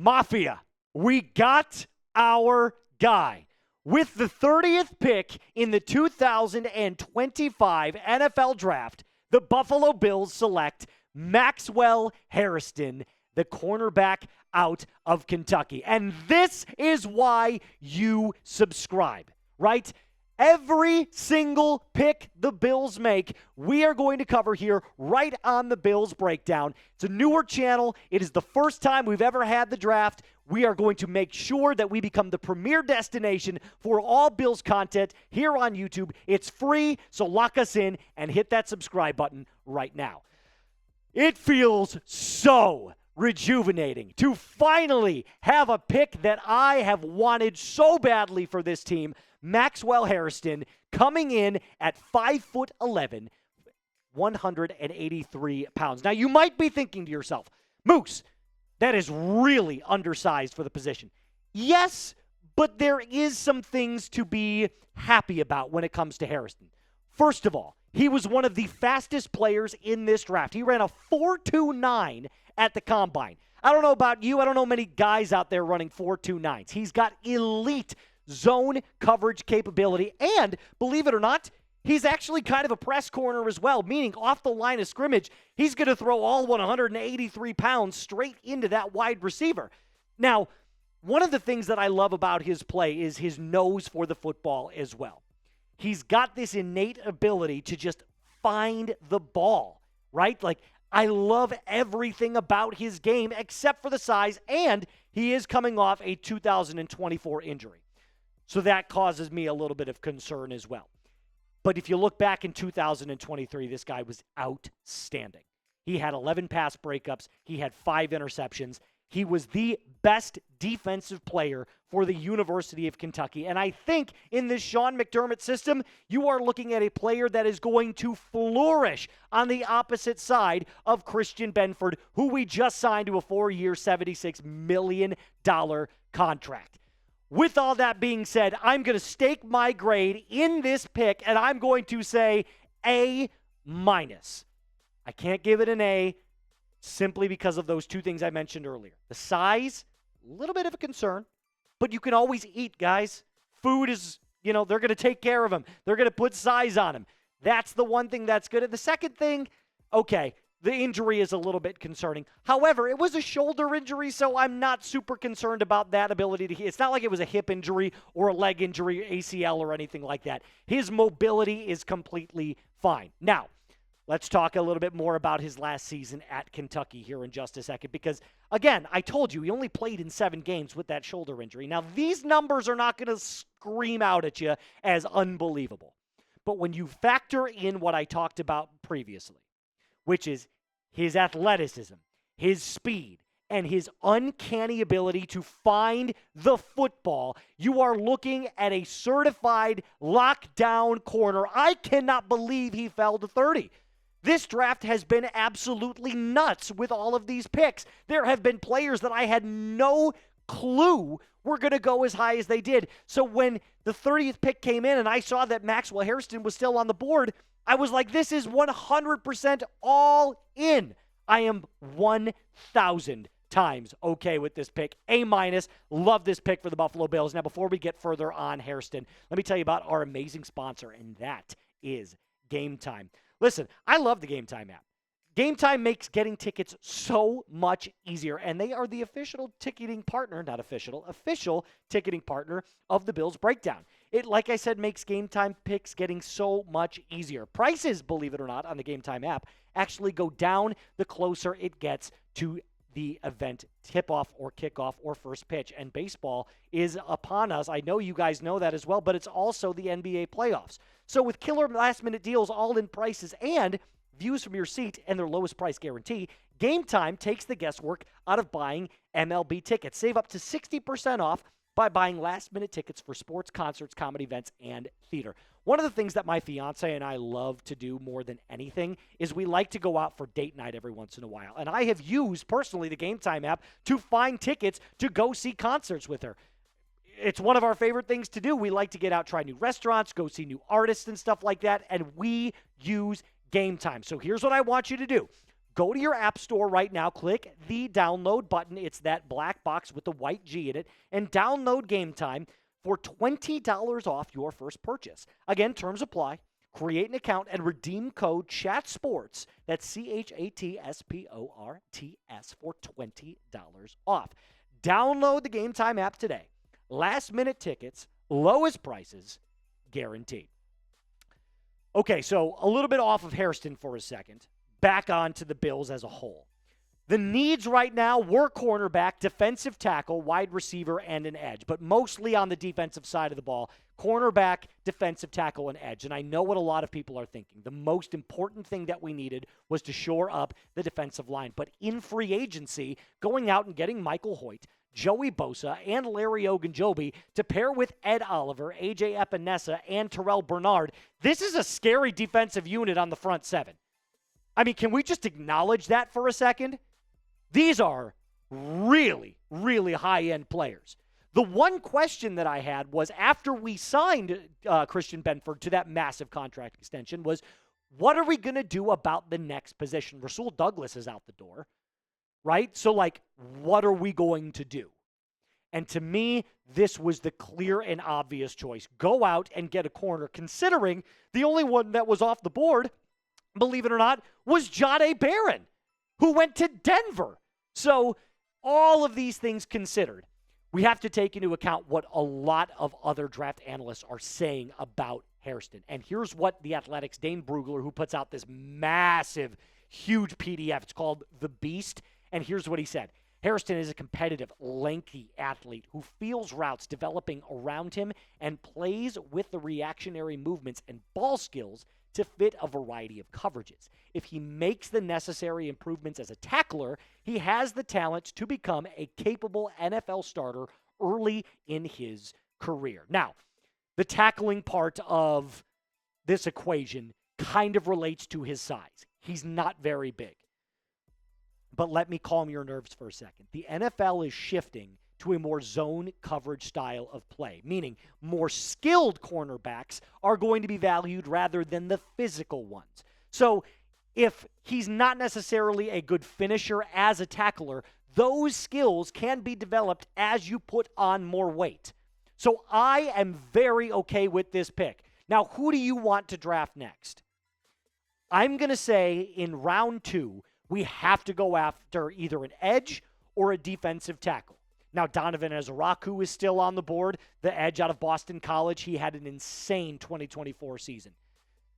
Mafia, we got our guy. With the 30th pick in the 2025 NFL Draft, the Buffalo Bills select Maxwell Hairston, the cornerback out of Kentucky. And this is why you subscribe, right? Every single pick the Bills make, we are going to cover here right on the Bills Breakdown. It's a newer channel. It is the first time we've ever had the draft. We are going to make sure that we become the premier destination for all Bills content here on YouTube. It's free, so lock us in and hit that subscribe button right now. It feels so rejuvenating to finally have a pick that I have wanted so badly for this team. Maxwell Hairston coming in at 5'11", 183 pounds. Now, you might be thinking to yourself, Moose, that is really undersized for the position. Yes, but there is some things to be happy about when it comes to Hairston. First of all, he was one of the fastest players in this draft. He ran a 4.29 at the combine. I don't know about you. I don't know many guys out there running 4.29s. He's got elite zone coverage capability, and believe it or not, he's actually kind of a press corner as well, meaning off the line of scrimmage, he's going to throw all 183 pounds straight into that wide receiver. Now, one of the things that I love about his play is his nose for the football as well. He's got this innate ability to just find the ball, right? Like, I love everything about his game except for the size, and he is coming off a 2024 injury. So that causes me a little bit of concern as well. But if you look back in 2023, this guy was outstanding. He had 11 pass breakups. He had 5 interceptions. He was the best defensive player for the University of Kentucky. And I think in this Sean McDermott system, you are looking at a player that is going to flourish on the opposite side of Christian Benford, who we just signed to a 4-year, $76 million contract. With all that being said, I'm going to stake my grade in this pick, and I'm going to say A-. I can't give it an A simply because of those two things I mentioned earlier. The size, a little bit of a concern, but you can always eat, guys. Food is, they're going to take care of him. They're going to put size on him. That's the one thing that's good. And the second thing, okay, the injury is a little bit concerning. However, it was a shoulder injury, so I'm not super concerned about that ability to hit. It's not like it was a hip injury or a leg injury, ACL or anything like that. His mobility is completely fine. Now, let's talk a little bit more about his last season at Kentucky here in just a second because, again, I told you he only played in 7 games with that shoulder injury. Now, these numbers are not going to scream out at you as unbelievable. But when you factor in what I talked about previously, which is his athleticism, his speed, and his uncanny ability to find the football, you are looking at a certified lockdown corner. I cannot believe he fell to 30. This draft has been absolutely nuts with all of these picks. There have been players that I had no clue were going to go as high as they did. So when the 30th pick came in and I saw that Maxwell Hairston was still on the board, I was like, this is 100% all in. I am 1,000 times okay with this pick. A-. Love this pick for the Buffalo Bills. Now, before we get further on Hairston, let me tell you about our amazing sponsor, and that is Game Time. Listen, I love the Game Time app. Game Time makes getting tickets so much easier, and they are the official ticketing partner, not official ticketing partner of the Bills Breakdown. It, like I said, makes Game Time picks getting so much easier. Prices, believe it or not, on the Game Time app actually go down the closer it gets to the event tip-off or kickoff or first pitch. And baseball is upon us. I know you guys know that as well, but it's also the NBA playoffs. So with killer last-minute deals, all-in prices, and views from your seat and their lowest price guarantee, Game Time takes the guesswork out of buying MLB tickets. Save up to 60% off by buying last-minute tickets for sports, concerts, comedy events, and theater. One of the things that my fiance and I love to do more than anything is we like to go out for date night every once in a while. And I have used, personally, the Game Time app to find tickets to go see concerts with her. It's one of our favorite things to do. We like to get out, try new restaurants, go see new artists and stuff like that, and we use Game Time. So here's what I want you to do. Go to your app store right now, click the download button. It's that black box with the white G in it, and download Game Time for $20 off your first purchase. Again, terms apply. Create an account and redeem code CHATSPORTS. That's CHATSPORTS for $20 off. Download the Game Time app today. Last-minute tickets, lowest prices, guaranteed. Okay, so a little bit off of Hairston for a second. Back on to the Bills as a whole. The needs right now were cornerback, defensive tackle, wide receiver, and an edge, but mostly on the defensive side of the ball, cornerback, defensive tackle, and edge. And I know what a lot of people are thinking. The most important thing that we needed was to shore up the defensive line. But in free agency, going out and getting Michael Hoyt, Joey Bosa, and Larry Ogunjobi to pair with Ed Oliver, A.J. Epinesa, and Terrell Bernard, this is a scary defensive unit on the front seven. I mean, can we just acknowledge that for a second? These are really, really high-end players. The one question that I had was after we signed Christian Benford to that massive contract extension was, what are we going to do about the next position? Rasul Douglas is out the door, right? So, what are we going to do? And to me, this was the clear and obvious choice. Go out and get a corner, considering the only one that was off the board, believe it or not, was Jahdae Barron, who went to Denver. So all of these things considered, we have to take into account what a lot of other draft analysts are saying about Hairston. And here's what the Athletic's Dane Brugler, who puts out this massive, huge PDF, it's called The Beast, and here's what he said. Hairston is a competitive, lengthy athlete who feels routes developing around him and plays with the reactionary movements and ball skills to fit a variety of coverages. If he makes the necessary improvements as a tackler, he has the talent to become a capable NFL starter early in his career. Now, the tackling part of this equation kind of relates to his size. He's not very big. But let me calm your nerves for a second. The NFL is shifting to a more zone coverage style of play, meaning more skilled cornerbacks are going to be valued rather than the physical ones. So if he's not necessarily a good finisher as a tackler, those skills can be developed as you put on more weight. So I am very okay with this pick. Now, who do you want to draft next? I'm going to say in round 2, we have to go after either an edge or a defensive tackle. Now, Donovan Ezeraku is still on the board, the edge out of Boston College. He had an insane 2024 season.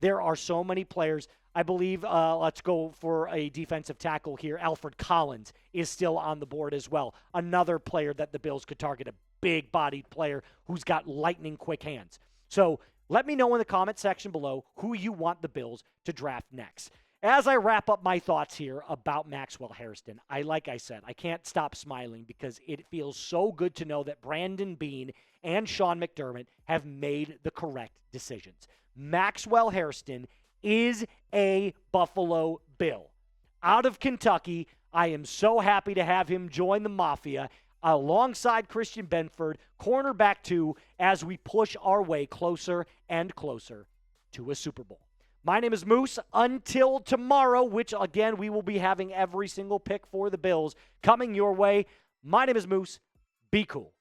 There are so many players. I believe, let's go for a defensive tackle here. Alfred Collins is still on the board as well. Another player that the Bills could target, a big-bodied player who's got lightning-quick hands. So let me know in the comment section below who you want the Bills to draft next. As I wrap up my thoughts here about Maxwell Hairston, like I said, I can't stop smiling because it feels so good to know that Brandon Beane and Sean McDermott have made the correct decisions. Maxwell Hairston is a Buffalo Bill. Out of Kentucky, I am so happy to have him join the Mafia alongside Christian Benford, cornerback 2, as we push our way closer and closer to a Super Bowl. My name is Moose. Until tomorrow, which, again, we will be having every single pick for the Bills coming your way. My name is Moose. Be cool.